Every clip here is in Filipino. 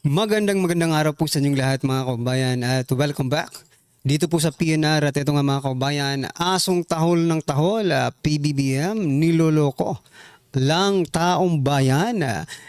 Magandang araw po sa inyong lahat mga kababayan at welcome back dito po sa PNR. At ito nga mga kababayan, asong tahol ng tahol, PBBM, niloloko lang taong bayan.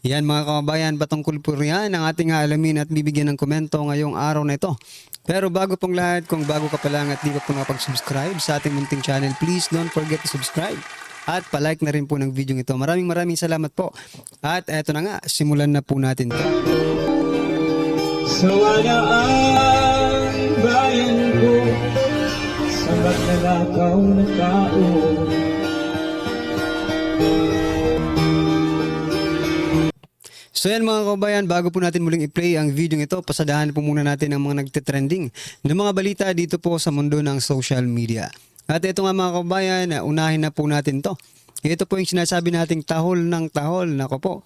Yan mga kababayan, patungkol po riyan ang ating alamin at bibigyan ng komento ngayong araw na ito. Pero bago pong lahat, kung bago ka pa lang at di pa po nakapag-subscribe sa ating munting channel, please don't forget to subscribe. At palike na rin po ng video ito. Maraming salamat po. At eto na nga, simulan na po natin to. Sawala ang bayan ko sa magnanakaw na tao. So yan mga kabayan, bago po natin muling i-play ang video ito, pasadahan po muna natin ang mga nagtitrending ng mga balita dito po sa mundo ng social media. At ito nga mga kabayan, unahin na po natin to. Ito po yung sinasabi nating tahol ng tahol. Nako po,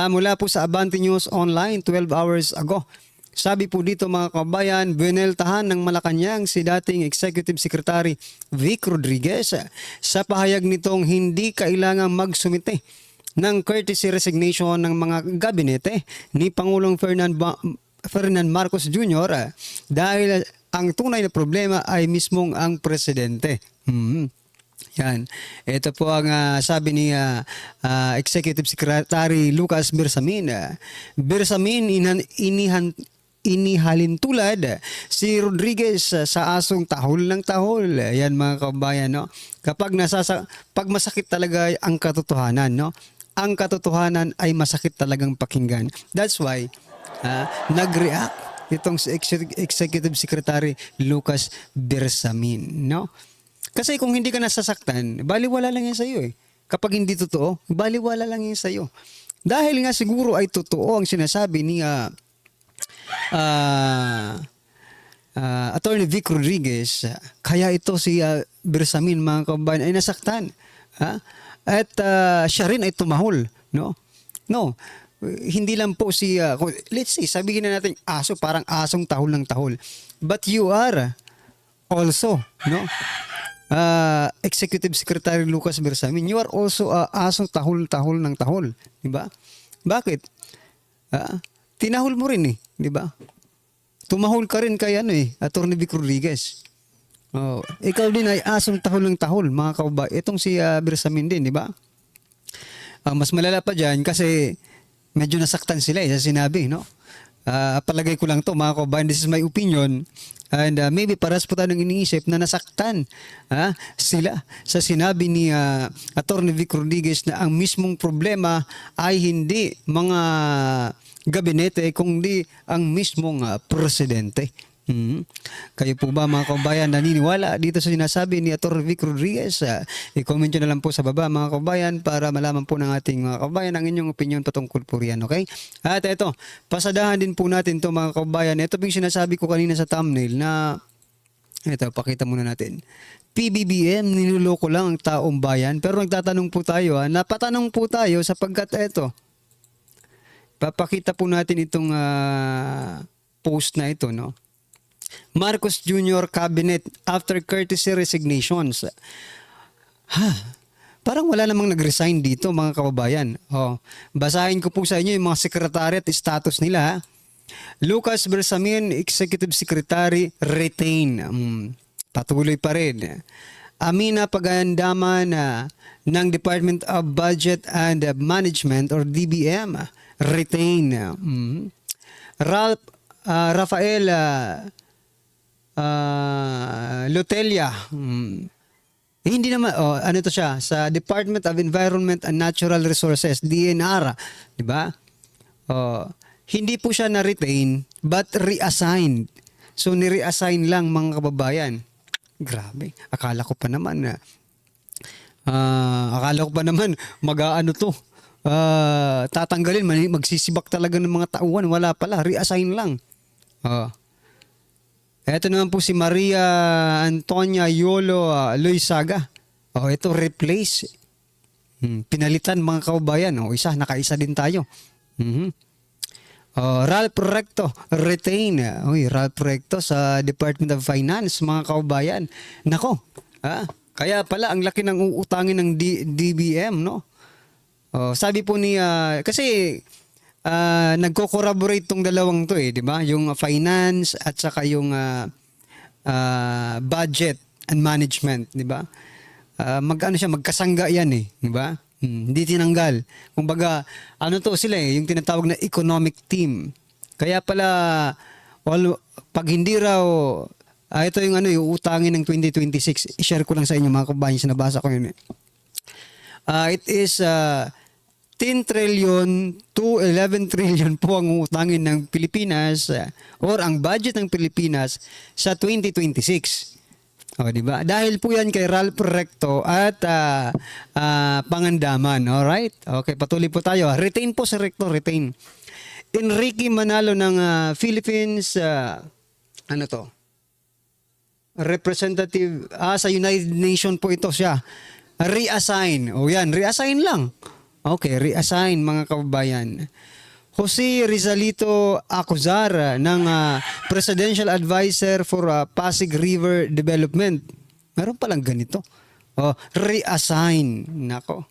mula po sa Abante News Online 12 hours ago. Sabi po dito mga kabayan, bineltahan ng Malacanang si dating Executive Secretary Vic Rodriguez sa pahayag nitong hindi kailangang magsumite ng courtesy resignation ng mga gabinete ni Pangulong Ferdinand Marcos Jr. Dahil ang tunay na problema ay mismong ang presidente. Yan. Ito po ang sabi ni Executive Secretary Lucas Bersamin. Bersamin inihalin tulad si Rodriguez sa asong tahol ng tahol. Yan mga kabayan, no? Pag masakit talaga ang katotohanan, no? Ang katotohanan ay masakit talagang pakinggan. That's why nag-react itong si Executive Secretary Lucas Bersamin, no? Kasi kung hindi ka nasasaktan, baliwala lang yan sa iyo eh. Kapag hindi totoo, baliwala lang yan sa iyo. Dahil nga siguro ay totoo ang sinasabi ni Attorney Vic Rodriguez, kaya ito si Bersamin mga kabayan ay nasaktan. At siya rin ay tumahol, no? No. Hindi lang po si let's say sabihin na natin aso, parang asong tahol ng tahol. But you are also, no? Executive Secretary Lucas Bersamin, you are also asong tahol ng tahol, di ba? Bakit? Tinahol mo rin eh, di ba? Tumahol ka rin kay Attorney Vic Rodriguez. Oh, ikaw din ay asong tahol ng tahol, mga kababayan. Itong si Bersamin din, di ba? Mas malala pa diyan kasi medyo nasaktan sila sa sinabi, no? Palagay ko lang to mga kababayan, this is my opinion. And maybe paras po tayo ng iniisip na nasaktan sila sa sinabi ni Attorney Vic Rodriguez na ang mismong problema ay hindi mga gabinete kundi ang mismong presidente. Kayo po ba mga kababayan naniniwala dito sa sinasabi ni Attorney Vic Rodriguez? I-comment nyo na lang po sa baba mga kababayan para malaman po ng ating mga kababayan ang inyong opinion patungkol po riyan, okay? At ito, pasadahan din po natin to mga kababayan. Ito yung sinasabi ko kanina sa thumbnail na ito, pakita muna natin. PBBM, niloloko lang ang taong bayan. Pero nagtatanong po tayo, napatanong po tayo sapagkat ito, papakita po natin itong post na ito, no? Marcos Jr. Cabinet after courtesy resignations. Parang wala namang nag-resign dito mga kababayan. Basahin ko po sa inyo yung mga secretary at status nila. Lucas Bersamin, Executive Secretary, retain. Patuloy pa rin. Amina Pagandaman ng Department of Budget and Management or DBM, retain. Rafael Lotelia. Hindi naman ano to siya sa Department of Environment and Natural Resources, DNR, di ba? Hindi po siya na-retain but reassigned. So ni-reassign lang mga kababayan. Grabe. Akala ko pa naman mag-aano to. Tatanggalin, magsisibak talaga ng mga tauhan. Wala pala, reassign lang. Ito naman po si Maria Antonia Yolo Loizaga. Ito replace. Pinalitan mga kababayan. Nakaisa din tayo. Ralph Recto retain. Ralph Recto sa Department of Finance mga kababayan. Nako. Kaya pala ang laki ng uutangin ng DBM, no? Sabi po ni kasi nagko-corroborate tong dalawang to di ba? Yung finance at saka yung budget and management, di ba? Magkasangga yan di ba? Hindi tinanggal. Kumbaga, ano to sila yung tinatawag na economic team. Kaya pala, pag hindi raw, ito yung yung utangin ng 2026, i-share ko lang sa inyo mga kabayan, nabasa ko yun. It is 10 trillion to 11 trillion po ang utangin ng Pilipinas or ang budget ng Pilipinas sa 2026. Di ba? Dahil po yan kay Ralph Recto at Pangandaman. Alright? Okay, patuloy po tayo. Retain po si Recto, retain. Enrique Manalo ng Philippines, representative sa United Nations po ito siya. Reassign. Yan, reassign lang. Okay, reassign mga kababayan. Jose Rizalito Acuzar ng Presidential Advisor for Pasig River Development. Meron palang ganito. Reassign. Nako.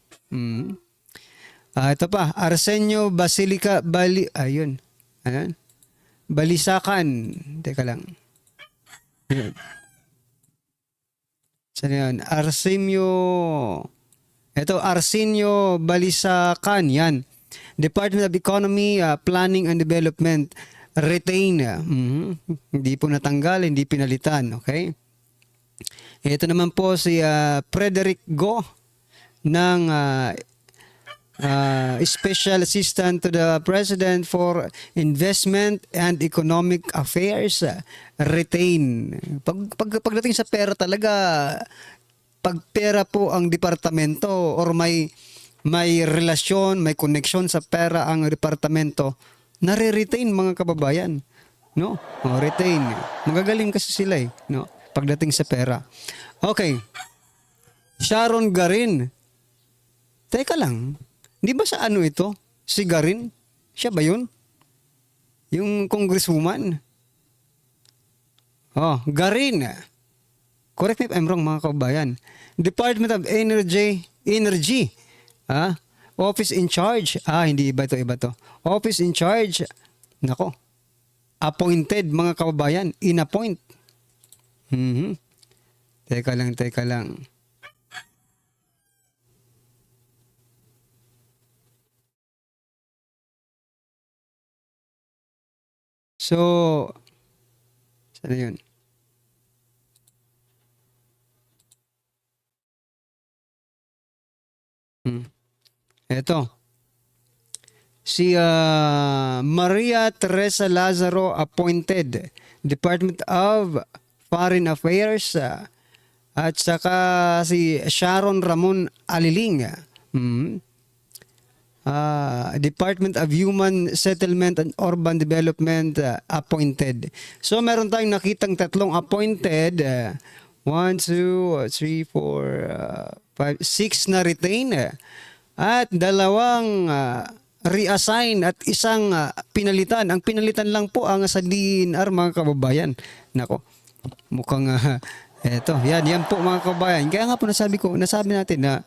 Ito pa, Arsenio Basilica ayun. Balisakan. Teka lang. Ayun. Saan yun? Arsenio Balisacan. Yan. Department of Economy, Planning and Development, retain. Hindi po natanggal, hindi pinalitan. Okay? Ito naman po si Frederick Go ng Special Assistant to the President for Investment and Economic Affairs, retain. Pagdating sa pera talaga, pag pera po ang departamento or may relasyon, may connection sa pera ang departamento, nare-retain mga kababayan. No? Retain. Magagaling kasi sila no? Pagdating sa pera. Okay. Sharon Garin. Teka lang. Di ba sa ito? Si Garin? Siya ba yun? Yung congresswoman? Garin. Correct me if I'm wrong mga kababayan. Department of Energy. Office in charge. Hindi iba to. Office in charge. Nako. Appointed mga kababayan. In-appoint. Teka lang. So, saan na yun? Ito. Si Maria Teresa Lazaro appointed Department of Foreign Affairs at saka si Sharon Ramon Aliling Department of Human Settlement and Urban Development appointed. So meron tayong nakitang tatlong appointed 1, 2, 3, 4, 5, 6 na retain at dalawang reassign at isang pinalitan. Ang pinalitan lang po ang sa DNR mga kababayan. Nako, mukhang eto. Yan po mga kababayan. Kaya nga po nasabi natin na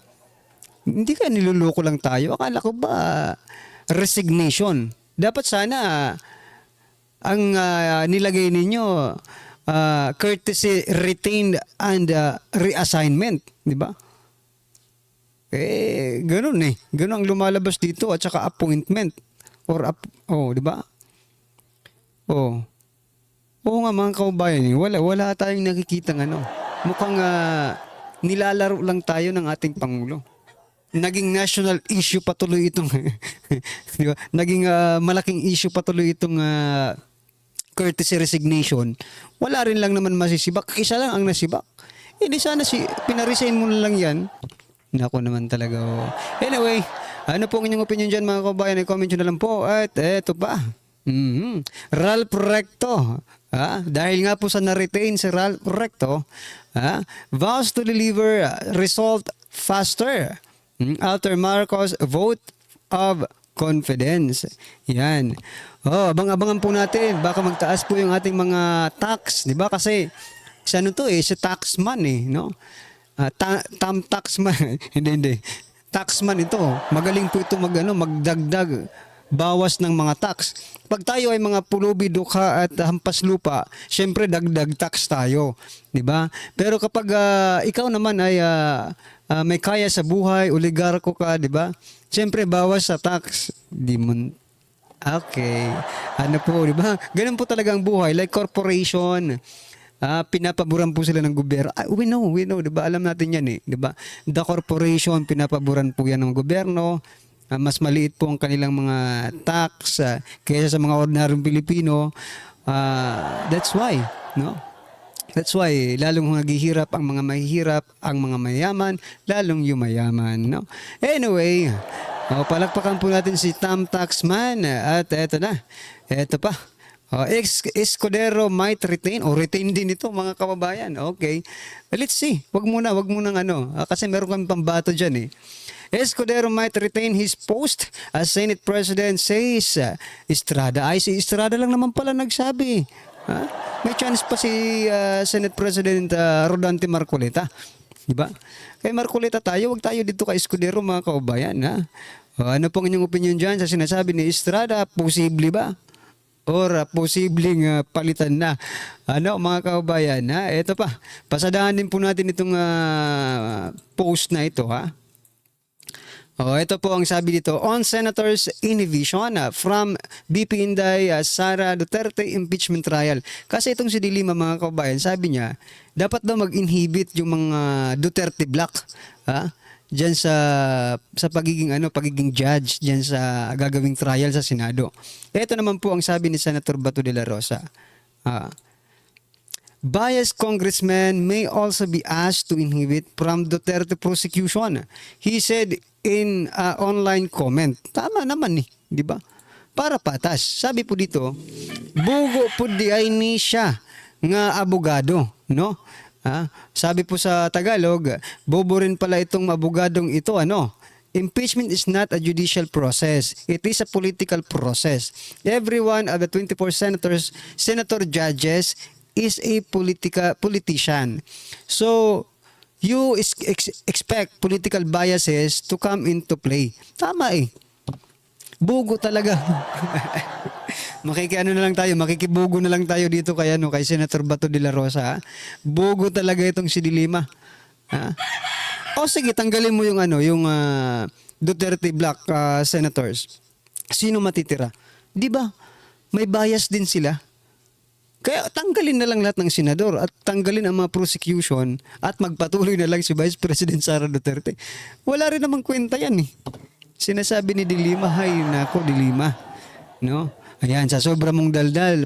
hindi kaya niluloko lang tayo. Akala ko ba resignation? Dapat sana ang nilagay ninyo courtesy, retained and reassignment, di ba? Ganun Ganun ang lumalabas dito at saka appointment or di ba? Oo nga mga kababayan, wala tayong nakikitang Mukhang nilalaro lang tayo ng ating Pangulo. Naging national issue patuloy itong di ba? Naging malaking issue patuloy itong courtesy resignation. Wala rin lang naman masisibak. Isa lang ang nasibak. Di sana pinaresign mo na lang yan. Nako naman talaga. Anyway, ano po ang inyong opinion dyan mga kabayan? I-comment nyo na lang po. At eto pa. Ralph Recto. Dahil nga po sa na-retain si Ralph Recto, vows to deliver result faster after Marcos vote of confidence. Yan. Abang-abangan po natin. Baka magtaas po yung ating mga tax. Di ba? Kasi sa si taxman no? Taxman. hindi. Taxman ito. Magaling po ito magdagdag bawas ng mga tax. Pag tayo ay mga pulubi, dukha at hampas lupa, syempre dagdag tax tayo, 'di ba? Pero kapag ikaw naman ay may kaya sa buhay, oligarko ka, 'di ba? Syempre bawas sa tax. Di mo Okay. Ano po, 'di ba? Ganun po talaga ang buhay, like corporation. Pinapaboran po sila ng gobyerno. We know, 'di ba? Alam natin 'yan eh, 'di ba? The corporation pinapaboran po 'yan ng gobyerno. Mas maliit po ang kanilang mga tax kaysa sa mga ordinaryong Pilipino. That's why, no? That's why lalong naghihirap ang mga mahihirap, ang mga mayaman, lalong yumayaman, no? Anyway, palakpakan po natin si Tam Taxman at eto na. Eto pa. Escudero might retain o retain din ito mga kababayan. Okay. Let's see. Wag muna kasi meron kami pambato diyan eh. Escudero might retain his post as Senate President, says Estrada. Ay, si Estrada lang naman pala nagsabi. May chance pa si Senate President Rodante Marcoleta. Diba? Kay Marcoleta tayo, wag tayo dito kay Escudero mga kababayan. Ano pong inyong opinion dyan sa sinasabi ni Estrada? Posible ba? Or posibleng palitan na. Mga kababayan, ito pa. Pasadahan din po natin itong post na ito, ito po ang sabi dito. On Senators Inhibition from BP Inday Sara Duterte impeachment trial. Kasi itong si Dilima mga kababayan, sabi niya, dapat daw mag-inhibit yung mga Duterte block. Diyan sa pagiging judge diyan sa gagawing trial sa Senado. Ito naman po ang sabi ni Senator Bato de la Rosa. Biased congressmen may also be asked to inhibit from Duterte prosecution. He said in online comment. Tama naman di ba? Para patas. Sabi po dito, bugo po di ay ni siya nga abogado, no? Sabi po sa Tagalog, bobo rin pala itong abogadong ito, Impeachment is not a judicial process. It is a political process. Every one of the 24 senator judges is a politician. So, you expect political biases to come into play. Tama Bugo talaga. Makikibugo na lang tayo dito kay Senator Bato de la Rosa. Bugo talaga itong si Dilima. O sige, tanggalin mo yung Duterte Black senators. Sino matitira? 'Di ba? May bias din sila. Kaya tanggalin na lang lahat ng senador at tanggalin ang mga prosecution at magpatuloy na lang si Vice President Sara Duterte. Wala rin namang kwenta yan Sinasabi ni Dilima, Dilima. No? Ayan, sa sobra mong daldal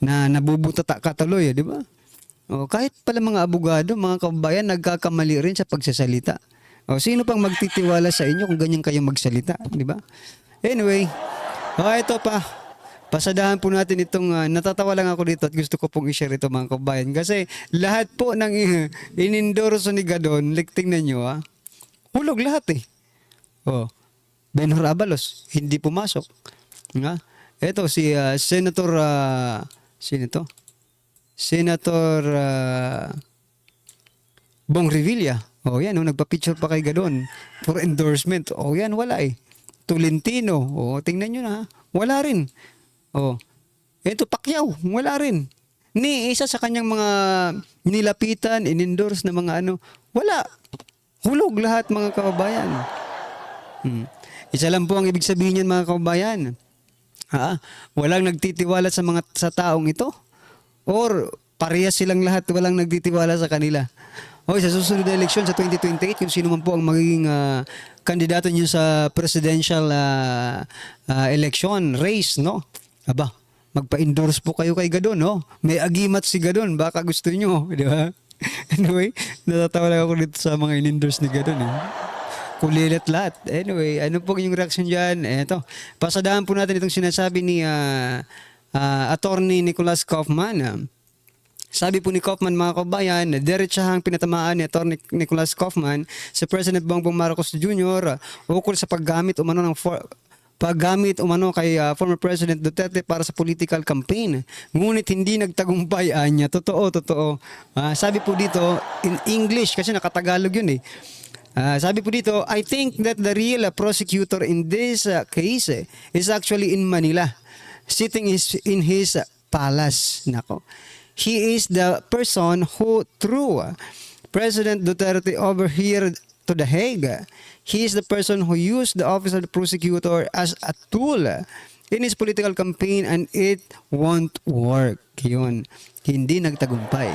na nabubutata ka tuloy, di ba? Kahit pala mga abogado, mga kababayan, nagkakamali rin sa pagsasalita. Sino pang magtitiwala sa inyo kung ganyan kayo magsalita, di ba? Anyway, ito pa. Pasadahan po natin itong, natatawa lang ako dito at gusto ko pong i-share ito mga kababayan. Kasi lahat po ng inendorso ni Gadon, tingnan nyo hulog lahat Benhur Abalos, hindi pumasok. Ito si Senator sino ito? Senator Bong Revilla. Yan, nagpa-picture pa kay Gadon for endorsement. Yan, wala Tolentino. Tingnan nyo na. Wala rin. Ito Pacquiao, wala rin. Ni isa sa kanyang mga nilapitan, in-endorse na mga wala. Hulog lahat mga kababayan. Isa lang po ang ibig sabihin niyan mga kababayan. Walang nagtitiwala sa taong ito. Or parehas silang lahat walang nagtitiwala sa kanila. Sa susunod na eleksyon sa 2028, kung sino man po ang magiging kandidato niyo sa presidential election race, magpa-endorse po kayo kay Gadon, May agimat si Gadon, baka gusto niyo, di ba? Anyway, natatawa lang ako dito sa mga in-endorse ni Gadon, Kulilit lahat. Anyway, ano po yung reaction dyan? Eto, pasadahan po natin itong sinasabi ni Attorney Nicholas Kaufman. Sabi po ni Kaufman mga kabayan, diretsahang pinatamaan ni Attorney Nicholas Kaufman sa President Bongbong Marcos Jr. Ukol sa paggamit umano kay former President Duterte para sa political campaign. Ngunit hindi nagtagumpay niya. Totoo. Sabi po dito in English kasi nakatagalog yun Sabi po dito, I think that the real prosecutor in this case is actually in Manila, sitting in his palace. Nako. He is the person who threw President Duterte over here to The Hague. He is the person who used the office of the prosecutor as a tool in his political campaign, and it won't work. Yun. Hindi nagtagumpay.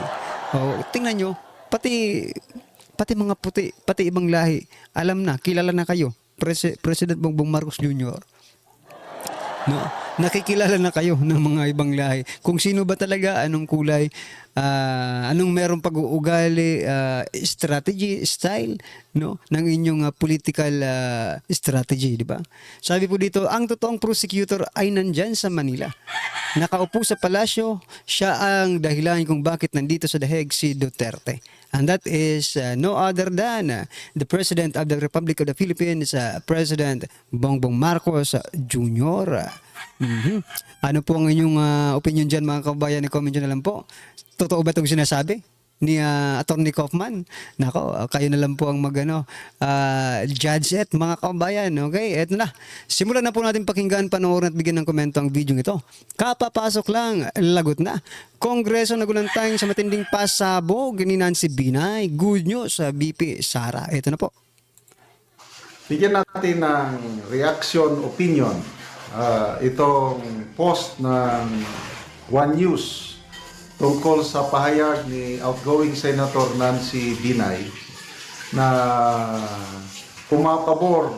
Tingnan nyo, pati mga puti, pati ibang lahi, alam na, kilala na kayo. President Bongbong Marcos Jr. No, nakikilala na kayo ng mga ibang lahi. Kung sino ba talaga, anong kulay, anong merong pag-uugali, strategy, style, no, ng inyong political strategy, di ba? Sabi po dito, ang totoong prosecutor ay nandyan sa Manila. Nakaupo sa palasyo, siya ang dahilan kung bakit nandito sa The Hague si Duterte. And that is no other than the President of the Republic of the Philippines, President Bongbong Marcos Jr. Ano po ang inyong opinion dyan, mga kabayan? I-comment nyo na lang po. Totoo ba itong sinasabi ni Attorney Kaufman? Nako, kayo na lang po ang judge it, mga kabayan. Okay, eto na. Simulan na po natin pakinggan, panoorin at bigyan ng komento ang video ito. Kapapasok lang, lagot na. Kongreso nagulantang sa matinding pasabog ni Nancy Binay. Good news sa BP Sara. Ito na po. Bigyan natin ng reaction opinion itong post ng One News tungkol sa pahayag ni outgoing Senator Nancy Binay na pumapabor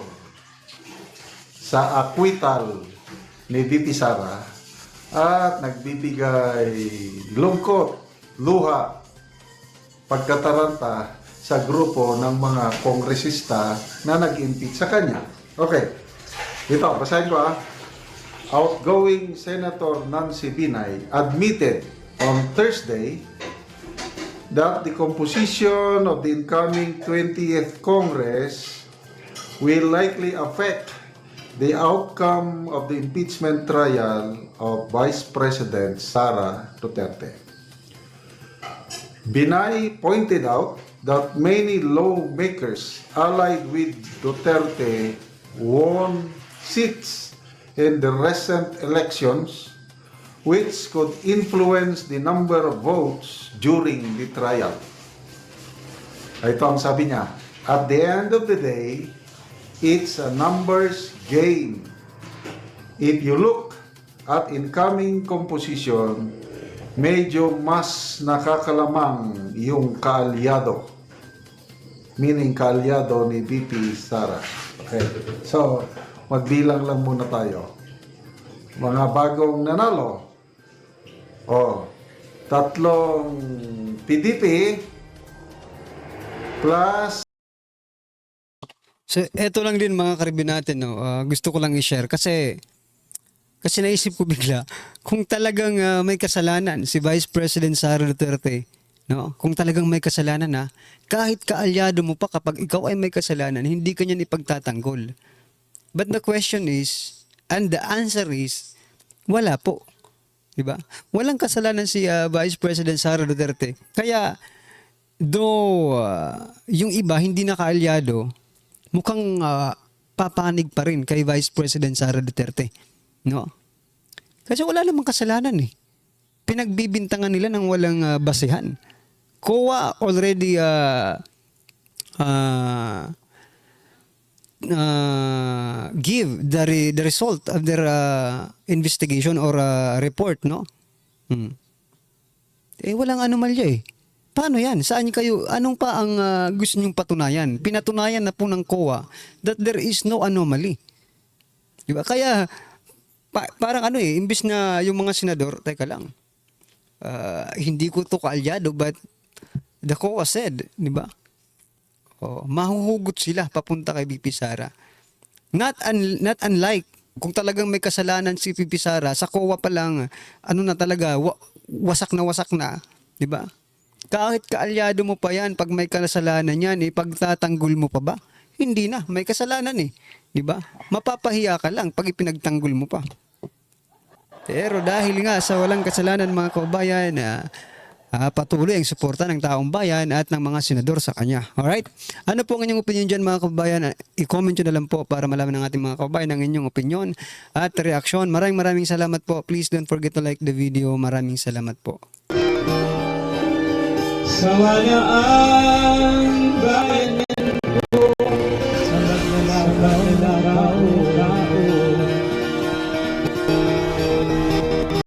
sa acquittal ni VP Sara at nagbibigay lungkot, luha, pagkataranta sa grupo ng mga kongresista na nag-impeach sa kanya. Okay, ito, basahin ko Outgoing Senator Nancy Binay admitted on Thursday that the composition of the incoming 20th Congress will likely affect the outcome of the impeachment trial of Vice President Sara Duterte. Binay pointed out that many lawmakers allied with Duterte won seats in the recent elections, which could influence the number of votes during the trial. Ito ang sabi niya, at the end of the day, it's a numbers game. If you look at incoming composition, medyo mas nakakalamang yung kaalyado. Meaning kaalyado ni VP Sara. Okay. So, magbilang lang muna tayo. Mga bagong nanalo. Tatlong PDP plus. So, eto lang din mga karibin natin, no? Gusto ko lang i-share kasi naisip ko bigla, kung talagang may kasalanan si Vice President Sara Duterte, no? Kung talagang may kasalanan na, kahit kaalyado mo pa kapag ikaw ay may kasalanan, hindi ka niyan ipagtatanggol. But the question is, and the answer is, wala po. Diba? Walang kasalanan si Vice President Sara Duterte. Kaya, though yung iba hindi na kaalyado, mukhang papanig pa rin kay Vice President Sara Duterte. No? Kasi wala namang kasalanan eh. Pinagbibintangan nila ng walang basehan. COA already give the result of their investigation or report, no? Walang anomalya eh. Paano yan? Saan kayo? Anong pa ang gusto nyong patunayan? Pinatunayan na po ng COA that there is no anomaly. Diba? Kaya, parang imbis na yung mga senador, teka lang, hindi ko to kaalyado, but the COA said, diba? Mahuhugot sila papunta kay VP Sara. Not unlike kung talagang may kasalanan si VP Sara, sa COA pa lang, na talaga, wasak na, di ba? Kahit kaalyado mo pa yan, pag may kasalanan yan, pagtatanggol mo pa ba? Hindi na, may kasalanan di ba? Mapapahiya ka lang pag ipinagtanggol mo pa. Pero dahil nga sa walang kasalanan mga kabayan, patuloy ang suporta ng taong bayan at ng mga senador sa kanya. Alright? Ano po ang inyong opinion dyan mga kababayan? I-comment nyo na lang po para malaman ng ating mga kababayan ang inyong opinion at reaksyon. Maraming salamat po. Please don't forget to like the video. Maraming salamat po. Sawa na ang bayan